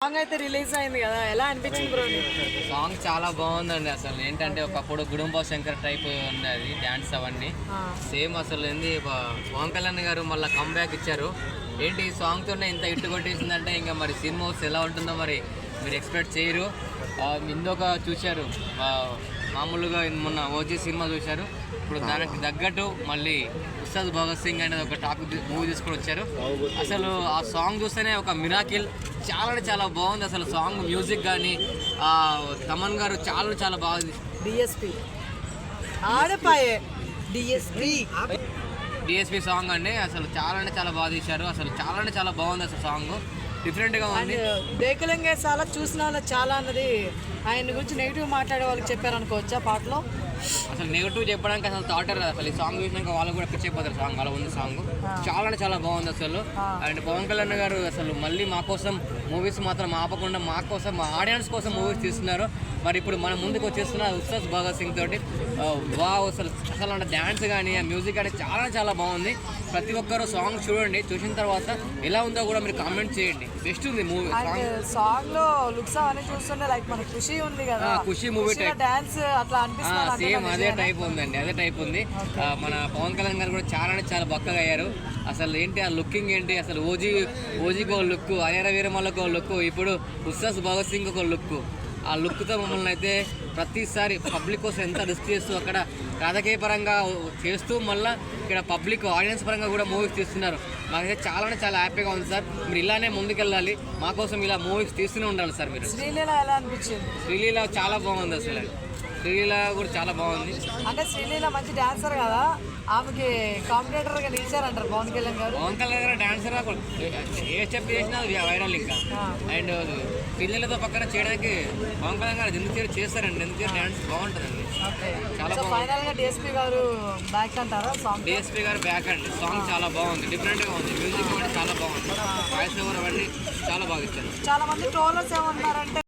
Song అయితే release అయింది కదా, ఎలా అనిపించింది బ్రో? సాంగ్ చాలా బాగుందండి. అసలు ఏంటంటే ఒకప్పుడు గుడుంబ శంకర్ టైప్ ఉన్నది డ్యాన్స్ అవన్నీ సేమ్. అసలు ఏంది పవన్ కళ్యాణ్ గారు మళ్ళీ కంబ్యాక్ ఇచ్చారు. ఏంటి ఈ సాంగ్తోనే ఇంత ఇట్టు కొట్టేసిందంటే ఇంకా మరి సినిమా ఎలా ఉంటుందో మరి మీరు ఎక్స్పెక్ట్ చేయరు. ఇందొక చూశారు మామూలుగా మొన్న ఓజీ సినిమా చూశారు. ఇప్పుడు దానికి తగ్గట్టు మళ్ళీ ఉస్తాద్ భగత్ సింగ్ అనేది ఒక టాపిక్ మూవీ తీసుకొని వచ్చారు. అసలు ఆ సాంగ్ చూస్తేనే ఒక మిరాకిల్. చాలా అంటే చాలా బాగుంది అసలు సాంగ్. మ్యూజిక్ కానీ తమన్ గారు చాలా చాలా బాగుంది. డిఎస్పి సాంగ్ అండి. అసలు చాలా అంటే చాలా బాగా తీశారు. అసలు చాలా అంటే చాలా బాగుంది అసలు సాంగ్. డిఫరెంట్గా ఉంది. దేకులంగే చాలా చూసిన వాళ్ళు చాలా అన్నది ఆయన గురించి నెగిటివ్ మాట్లాడే వాళ్ళకి చెప్పారనుకోవచ్చా పాటలో? అసలు నెగిటివ్ చెప్పడానికి అసలు థాట్ రాదు. అసలు ఈ సాంగ్ చూసినాక వాళ్ళు కూడా పిచ్చిపోతారు. సాంగ్ అలా ఉంది సాంగ్. చాలా అంటే చాలా బాగుంది అసలు. అండ్ పవన్ కళ్యాణ్ గారు అసలు మళ్ళీ మా కోసం మూవీస్ మాత్రం ఆపకుండా మా కోసం, మా ఆడియన్స్ కోసం మూవీస్ తీస్తున్నారు. మరి ఇప్పుడు మన ముందుకు వచ్చేస్తున్న ఉస్తాద్ భగత్ సింగ్ తోటి అసలు అంటే డ్యాన్స్ కానీ ఆ మ్యూజిక్ కానీ చాలా చాలా బాగుంది. ప్రతి ఒక్కరు సాంగ్ చూడండి. చూసిన తర్వాత ఎలా ఉందో కూడా మీరు కామెంట్ చేయండి. బెస్ట్ ఉంది మూవీ. సాంగ్ లో లుక్స్ అవన్నీ చూస్తుంటే లైక్ మన ఖుషి ఉంది కదా, ఖుషి మూవీ టైప్ డాన్స్ అట్లా అనిపిస్తుంది. సేమ్ అదే టైప్ ఉందండి, అదే టైప్ ఉంది. మన పవన్ కళ్యాణ్ గారు కూడా చాలా అంటే చాలా బక్కగా అయ్యారు. అసలు ఏంటి ఆ లుకింగ్ ఏంటి, అసలు ఓజీకి ఒక లుక్, అనియర వీరమల్లకి ఒక లుక్, ఇప్పుడు ఉస్తాద్ భగత్ సింగ్ ఒక లుక్. ఆ లుక్తో మమ్మల్ని అయితే ప్రతిసారి పబ్లిక్ కోసం ఎంత రిస్క్ చేస్తూ అక్కడ రాజకీయ పరంగా చేస్తూ మళ్ళీ ఇక్కడ పబ్లిక్ ఆడియన్స్ పరంగా కూడా మూవీస్ తీస్తున్నారు. మాకైతే చాలా అంటే చాలా హ్యాపీగా ఉంది సార్. మీరు ఇలానే ముందుకెళ్ళాలి, మా కోసం ఇలా మూవీస్ తీస్తూనే ఉండాలి సార్. మీరు శ్రీలీల ఎలా అనిపించింది? శ్రీలీల చాలా బాగుంది అసలు. శ్రీలీల కూడా చాలా బాగుంది. అంటే శ్రీలీల మంచి డాన్సర్ కదా, ఆమెకి కాంపిటేటర్ గా నిలిచారంటారు పవన్ కళ్యాణ్ గారు. పవన్ కళ్యాణ్ గారు డాన్సర్ ఏ స్టెప్ చేసినా వైరల్ ఇంకా. అండ్ పిల్లలతో పక్కన చేయడానికి పవన్ కళ్యాణ్ గారు ఎందుకు చేస్తారండి, ఎందుకు డాన్స్ బాగుంటుందండి. చాలా ఫైనల్ గా డిఎస్పీ గారు బ్యాక్ అంటారా? సాంగ్ డిఎస్పీ గారు బ్యాక్ అండి. సాంగ్ చాలా బాగుంది, డిఫరెంట్ గా ఉంది. మ్యూజిక్ కూడా చాలా బాగుంది. వాయిస్ ఓవర్ అవన్నీ చాలా బాగా ఇచ్చారు. చాలా మంది ట్రోలర్స్ ఏమంటారంటే